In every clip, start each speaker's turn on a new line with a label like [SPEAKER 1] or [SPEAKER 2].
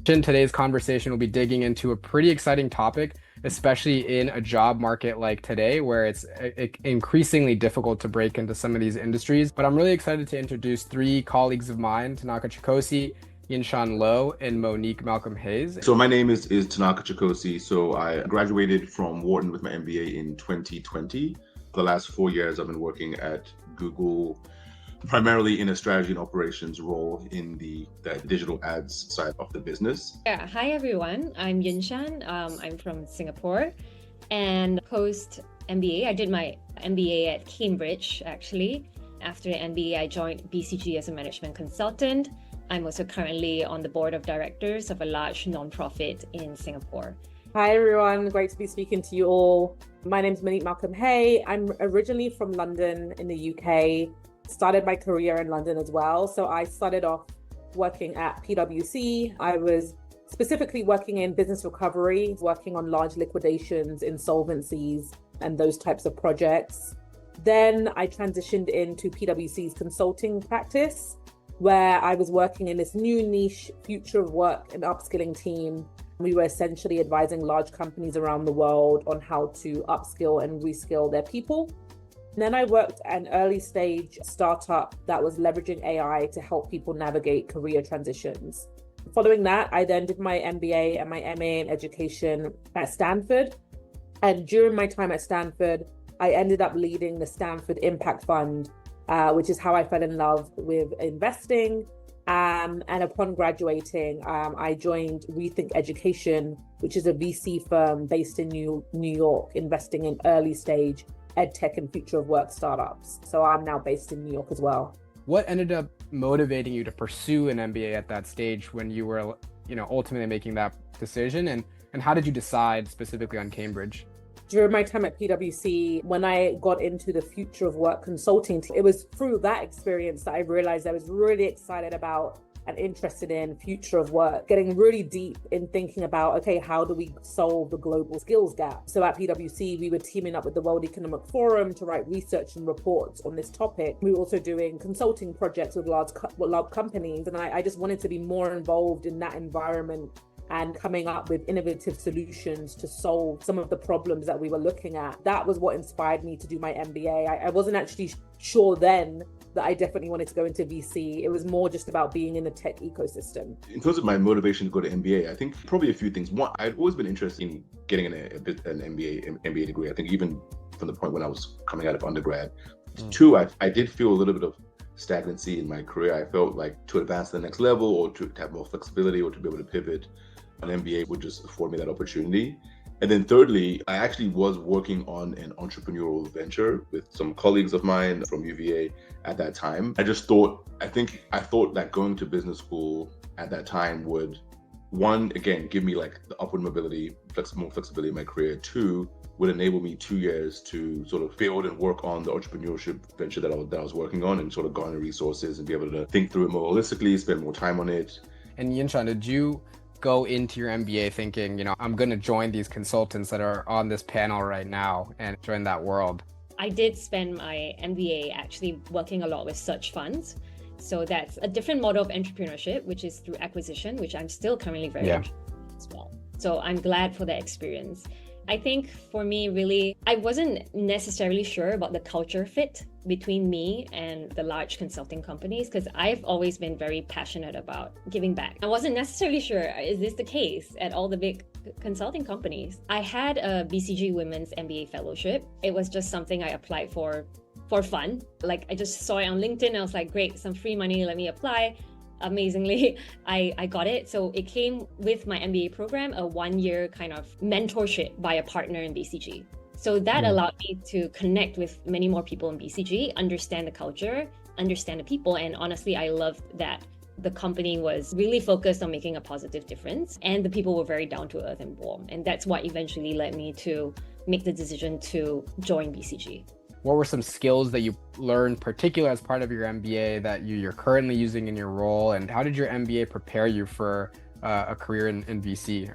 [SPEAKER 1] In today's conversation, we'll be digging into a pretty exciting topic, especially in a job market like today, where it's increasingly difficult to break into some of these industries. But I'm really excited to introduce three colleagues of mine, Tanaka Chikosi, Yinshan Lo, and Monique Malcolm Hayes.
[SPEAKER 2] So my name is Tanaka Chikosi. So I graduated from Wharton with my MBA in 2020. For the last 4 years, I've been working at Google, primarily in a strategy and operations role in the digital ads side of the business.
[SPEAKER 3] Yeah, hi everyone. I'm Yinshan. I'm from Singapore, and post MBA, I did my MBA at Cambridge actually. After MBA, I joined BCG as a management consultant. I'm also currently on the board of directors of a large nonprofit in Singapore.
[SPEAKER 4] Hi everyone, great to be speaking to you all. My name is Monique Malcolm Hayes. I'm originally from London in the UK. Started my career in London as well. So I started off working at PwC. I was specifically working in business recovery, working on large liquidations, insolvencies, and those types of projects. Then I transitioned into PwC's consulting practice, where I was working in this new niche future of work and upskilling team. We were essentially advising large companies around the world on how to upskill and reskill their people. And then I worked at an early stage startup that was leveraging AI to help people navigate career transitions. Following that, I then did my MBA and my MA in education at Stanford. And during my time at Stanford, I ended up leading the Stanford Impact Fund, which is how I fell in love with investing. And upon graduating, I joined Rethink Education, which is a VC firm based in New York, investing in early stage edtech and future of work startups. So I'm now based in New York as well.
[SPEAKER 1] What ended up motivating you to pursue an MBA at that stage when you were, ultimately making that decision? And how did you decide specifically on Cambridge?
[SPEAKER 4] During my time at PwC, when I got into the future of work consulting, it was through that experience that I realized I was really excited about and interested in future of work, getting really deep in thinking about, okay, how do we solve the global skills gap? So at PwC, we were teaming up with the World Economic Forum to write research and reports on this topic. We were also doing consulting projects with large companies. And I just wanted to be more involved in that environment and coming up with innovative solutions to solve some of the problems that we were looking at. That was what inspired me to do my MBA. I wasn't actually sure then that I definitely wanted to go into VC. It was more just about being in the tech ecosystem.
[SPEAKER 2] In terms of my motivation to go to MBA, I think probably a few things. One, I'd always been interested in getting an MBA degree. I think even from the point when I was coming out of undergrad. Two, I did feel a little bit of stagnancy in my career. I felt like to advance to the next level or to have more flexibility or to be able to pivot, an MBA would just afford me that opportunity. And then thirdly, I actually was working on an entrepreneurial venture with some colleagues of mine from UVA at that time. I thought that going to business school at that time would, one, again, give me like the upward mobility, more flexibility in my career. Two, would enable me 2 years to sort of build and work on the entrepreneurship venture that I was working on and sort of garner resources and be able to think through it more holistically, spend more time on it.
[SPEAKER 1] And Yinshan, did you go into your MBA thinking, I'm going to join these consultants that are on this panel right now and join that world?
[SPEAKER 3] I did spend my MBA actually working a lot with search funds. So that's a different model of entrepreneurship, which is through acquisition, which I'm still currently very interested in as well. So I'm glad for that experience. I think for me, really, I wasn't necessarily sure about the culture fit between me and the large consulting companies, because I've always been very passionate about giving back. I wasn't necessarily sure, is this the case at all the big consulting companies? I had a BCG Women's MBA Fellowship. It was just something I applied for fun. Like I just saw it on LinkedIn. I was like, great, some free money, let me apply. Amazingly, I got it. So it came with my MBA program, a 1-year kind of mentorship by a partner in BCG. So that allowed me to connect with many more people in BCG, understand the culture, understand the people. And honestly, I loved that the company was really focused on making a positive difference and the people were very down to earth and warm. And that's what eventually led me to make the decision to join BCG.
[SPEAKER 1] What were some skills that you learned, particularly as part of your MBA, that you're currently using in your role? And how did your MBA prepare you for a career in VC?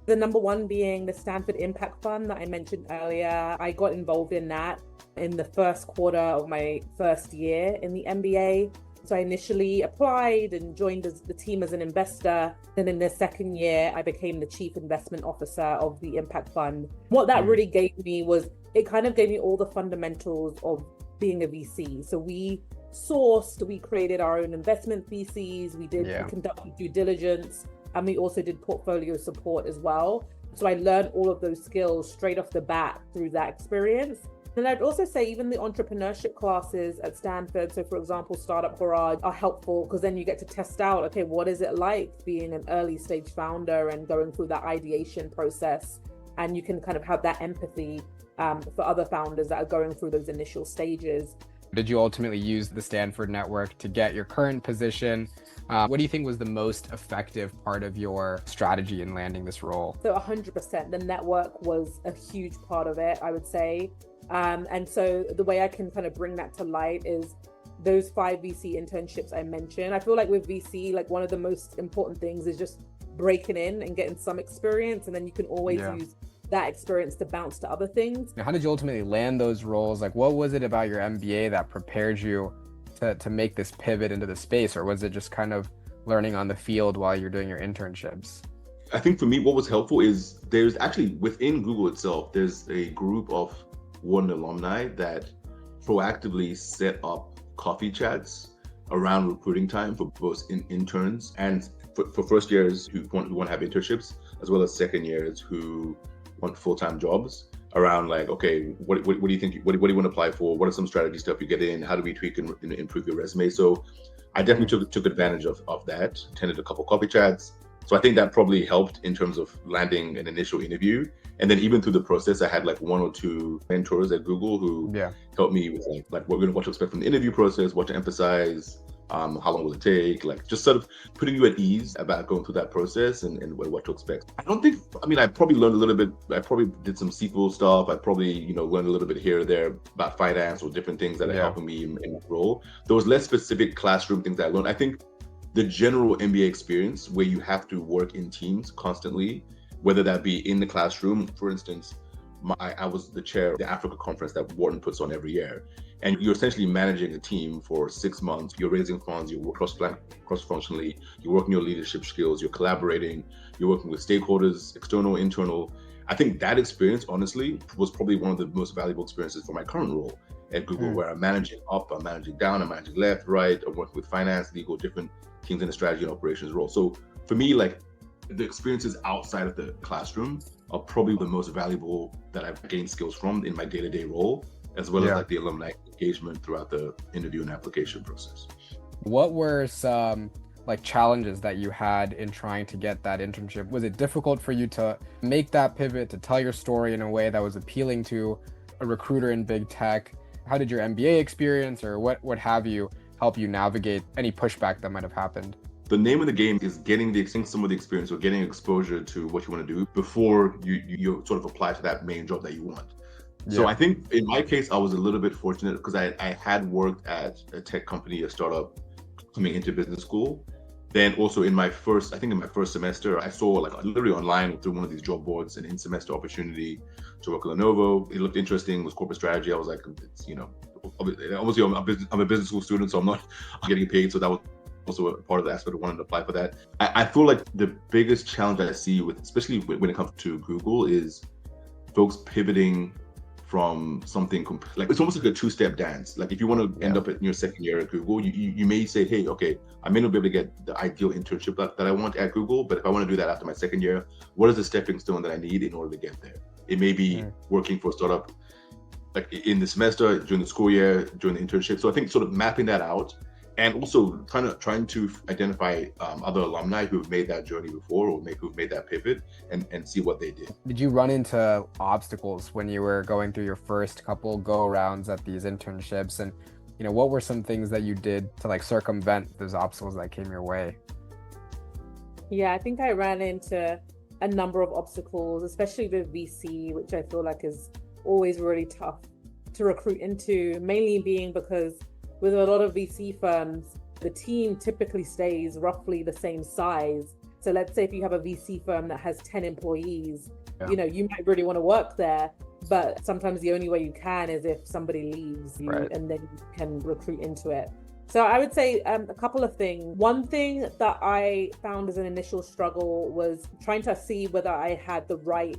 [SPEAKER 4] The number one being the Stanford Impact Fund that I mentioned earlier. I got involved in that in the first quarter of my first year in the MBA. So I initially applied and joined the team as an investor. Then in the second year, I became the chief investment officer of the impact fund. What that really gave me was, it kind of gave me all the fundamentals of being a VC. So we sourced, we created our own investment theses, we conducted due diligence, and we also did portfolio support as well. So I learned all of those skills straight off the bat through that experience. And I'd also say even the entrepreneurship classes at Stanford, so for example, Startup Garage, are helpful because then you get to test out, okay, what is it like being an early stage founder and going through that ideation process? And you can kind of have that empathy for other founders that are going through those initial stages.
[SPEAKER 1] Did you ultimately use the Stanford network to get your current position? What do you think was the most effective part of your strategy in landing this role?
[SPEAKER 4] So 100%, the network was a huge part of it, I would say. And so the way I can kind of bring that to light is those 5 VC internships I mentioned. I feel like with VC, like one of the most important things is just breaking in and getting some experience, and then you can always use that experience to bounce to other things.
[SPEAKER 1] Now, how did you ultimately land those roles? Like, what was it about your MBA that prepared you to make this pivot into the space, or was it just kind of learning on the field while you're doing your internships?
[SPEAKER 2] I think for me, what was helpful is there's actually within Google itself, there's a group of Wharton alumni that proactively set up coffee chats around recruiting time for both interns and for first years who want to have internships, as well as second years who want full-time jobs, around like, okay, what do you think, what do you want to apply for? What are some strategy stuff you get in? How do we tweak and improve your resume? So I definitely took advantage of that, attended a couple coffee chats. So I think that probably helped in terms of landing an initial interview. And then even through the process, I had like 1 or 2 mentors at Google who helped me with like what to expect from the interview process, what to emphasize, how long will it take, like just sort of putting you at ease about going through that process and what to expect. I probably learned a little bit, I probably did some SQL stuff. I probably, learned a little bit here or there about finance or different things that are helping me in my role. There was less specific classroom things that I learned. I think the general MBA experience where you have to work in teams constantly, whether that be in the classroom, for instance, I was the chair of the Africa conference that Wharton puts on every year. And you're essentially managing a team for 6 months. You're raising funds, you work cross-functionally, you're working your leadership skills, you're collaborating, you're working with stakeholders, external, internal. I think that experience, honestly, was probably one of the most valuable experiences for my current role at Google, where I'm managing up, I'm managing down, I'm managing left, right, I'm working with finance, legal, different teams in the strategy and operations role. So for me, like the experiences outside of the classroom are probably the most valuable that I've gained skills from in my day-to-day role, as well as like the alumni engagement throughout the interview and application process.
[SPEAKER 1] What were some like challenges that you had in trying to get that internship? Was it difficult for you to make that pivot, to tell your story in a way that was appealing to a recruiter in big tech? How did your MBA experience or what have you help you navigate any pushback that might have happened?
[SPEAKER 2] The name of the game is getting some of the experience or getting exposure to what you want to do before you sort of apply to that main job that you want. So I think in my case, I was a little bit fortunate because I had worked at a tech company, a startup, coming into business school. Then also in my first semester, I saw like literally online through one of these job boards an in-semester opportunity to work at Lenovo. It looked interesting, it was corporate strategy. I was like, obviously I'm a business school student, so I'm not getting paid. So that was also a part of the aspect of wanting to apply for that. I feel like the biggest challenge I see especially when it comes to Google, is folks pivoting from something like it's almost like a 2-step dance. Like if you want to end up in your second year at Google, you may say, hey, okay, I may not be able to get the ideal internship that I want at Google, but if I want to do that after my second year, what is the stepping stone that I need in order to get there? It may be working for a startup like in the semester, during the school year, during the internship. So I think sort of mapping that out, and also trying to identify other alumni who've made that journey before or who've made that pivot and see what they did.
[SPEAKER 1] Did you run into obstacles when you were going through your first couple go-arounds at these internships? And, what were some things that you did to like circumvent those obstacles that came your way?
[SPEAKER 4] Yeah, I think I ran into a number of obstacles, especially with VC, which I feel like is always really tough to recruit into, mainly being because with a lot of VC firms, the team typically stays roughly the same size. So let's say if you have a VC firm that has 10 employees, you might really want to work there, but sometimes the only way you can is if somebody leaves you and then you can recruit into it. So I would say a couple of things. One thing that I found as an initial struggle was trying to see whether I had the right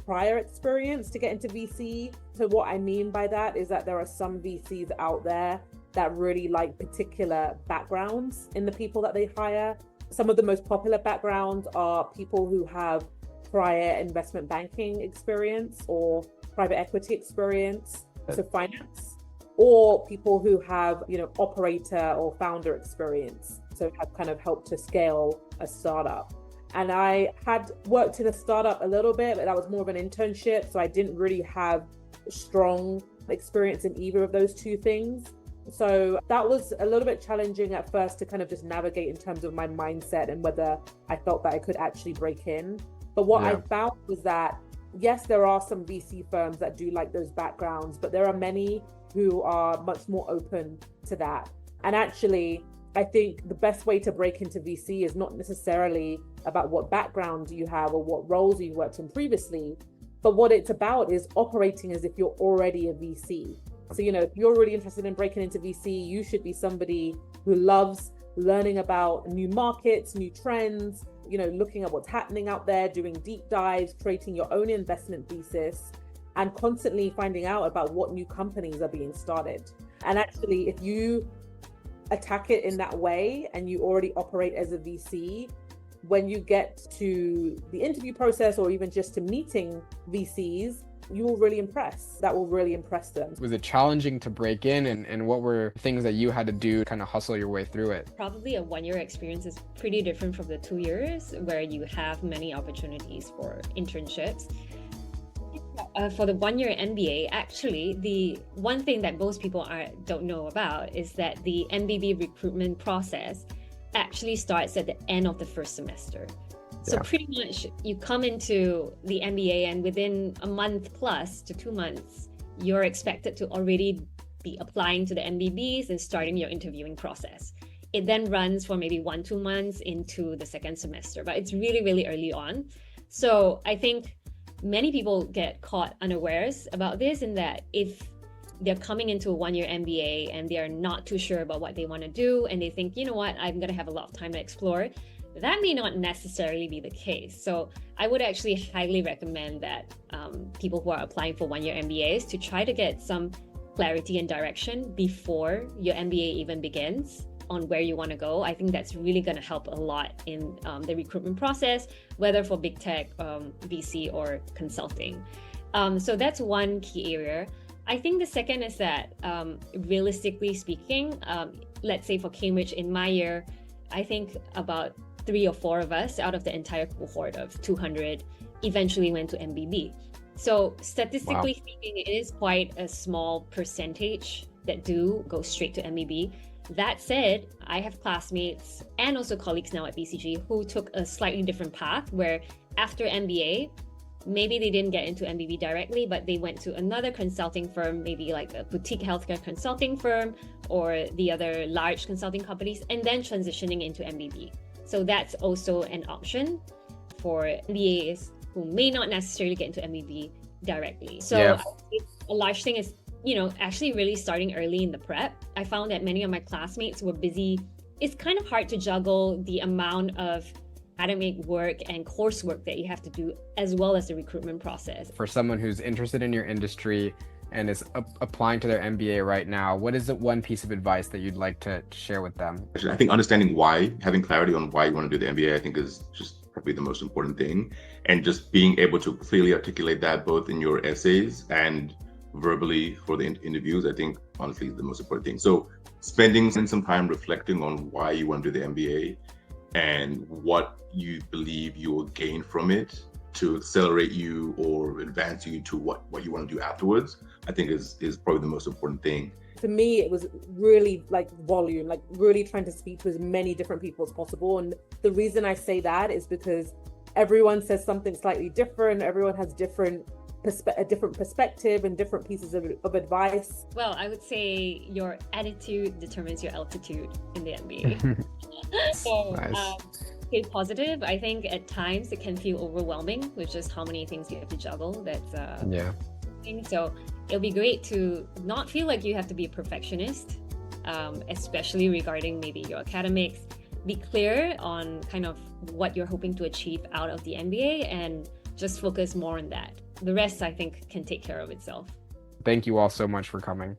[SPEAKER 4] prior experience to get into VC. So what I mean by that is that there are some VCs out there that really like particular backgrounds in the people that they hire. Some of the most popular backgrounds are people who have prior investment banking experience or private equity experience, so finance, or people who have, operator or founder experience, so have kind of helped to scale a startup. And I had worked in a startup a little bit, but that was more of an internship, so I didn't really have strong experience in either of those two things. So that was a little bit challenging at first to kind of just navigate in terms of my mindset and whether I felt that I could actually break in. But what I found was that, yes, there are some VC firms that do like those backgrounds, but there are many who are much more open to that. And actually, I think the best way to break into VC is not necessarily about what background you have or what roles you worked in previously, but what it's about is operating as if you're already a VC. So, if you're really interested in breaking into VC, you should be somebody who loves learning about new markets, new trends, looking at what's happening out there, doing deep dives, creating your own investment thesis, and constantly finding out about what new companies are being started. And actually, if you attack it in that way and you already operate as a VC, when you get to the interview process or even just to meeting VCs, you will really impress. That will really impress them.
[SPEAKER 1] Was it challenging to break in, and what were things that you had to do to kind of hustle your way through it?
[SPEAKER 3] Probably a 1 year experience is pretty different from the 2 years where you have many opportunities for internships. For the 1 year MBA, actually, the one thing that most people don't know about is that the MBB recruitment process actually starts at the end of the first semester. So pretty much you come into the MBA and within a month plus to 2 months, you're expected to already be applying to the MBBs and starting your interviewing process. It then runs for maybe 1-2 months into the second semester, but it's really, really early on. So I think many people get caught unawares about this, in that if they're coming into a 1 year MBA and they are not too sure about what they want to do, and they think, I'm going to have a lot of time to explore, that may not necessarily be the case. So I would actually highly recommend that people who are applying for 1 year MBAs to try to get some clarity and direction before your MBA even begins on where you want to go. I think that's really going to help a lot in the recruitment process, whether for big tech, VC, or consulting. So that's one key area. I think the second is that realistically speaking, let's say for Cambridge in my year, I think about 3 or 4 of us out of the entire cohort of 200 eventually went to MBB. So statistically speaking, it is quite a small percentage that do go straight to MBB. That said, I have classmates and also colleagues now at BCG who took a slightly different path, where after MBA, maybe they didn't get into MBB directly, but they went to another consulting firm, maybe like a boutique healthcare consulting firm or the other large consulting companies, and then transitioning into MBB. So that's also an option for MBAs who may not necessarily get into MBB directly. So a large thing is, actually really starting early in the prep. I found that many of my classmates were busy. It's kind of hard to juggle the amount of academic work and coursework that you have to do, as well as the recruitment process.
[SPEAKER 1] For someone who's interested in your industry and is applying to their MBA right now, what is the one piece of advice that you'd like to share with them?
[SPEAKER 2] I think understanding why, having clarity on why you want to do the MBA, I think is just probably the most important thing. And just being able to clearly articulate that both in your essays and verbally for the interviews, I think honestly is the most important thing. So spending some time reflecting on why you want to do the MBA and what you believe you will gain from it to accelerate you or advance you to what you want to do afterwards, I think is probably the most important thing.
[SPEAKER 4] For me, it was really like volume, like really trying to speak to as many different people as possible. And the reason I say that is because everyone says something slightly different. Everyone has a different perspective and different pieces of advice.
[SPEAKER 3] Well, I would say your attitude determines your altitude in the MBA. So stay positive. I think at times it can feel overwhelming with just how many things you have to juggle. That's So it'll be great to not feel like you have to be a perfectionist. especially regarding maybe your academics. Be clear on kind of what you're hoping to achieve out of the MBA and just focus more on that. The rest, I think, can take care of itself.
[SPEAKER 1] Thank you all so much for coming.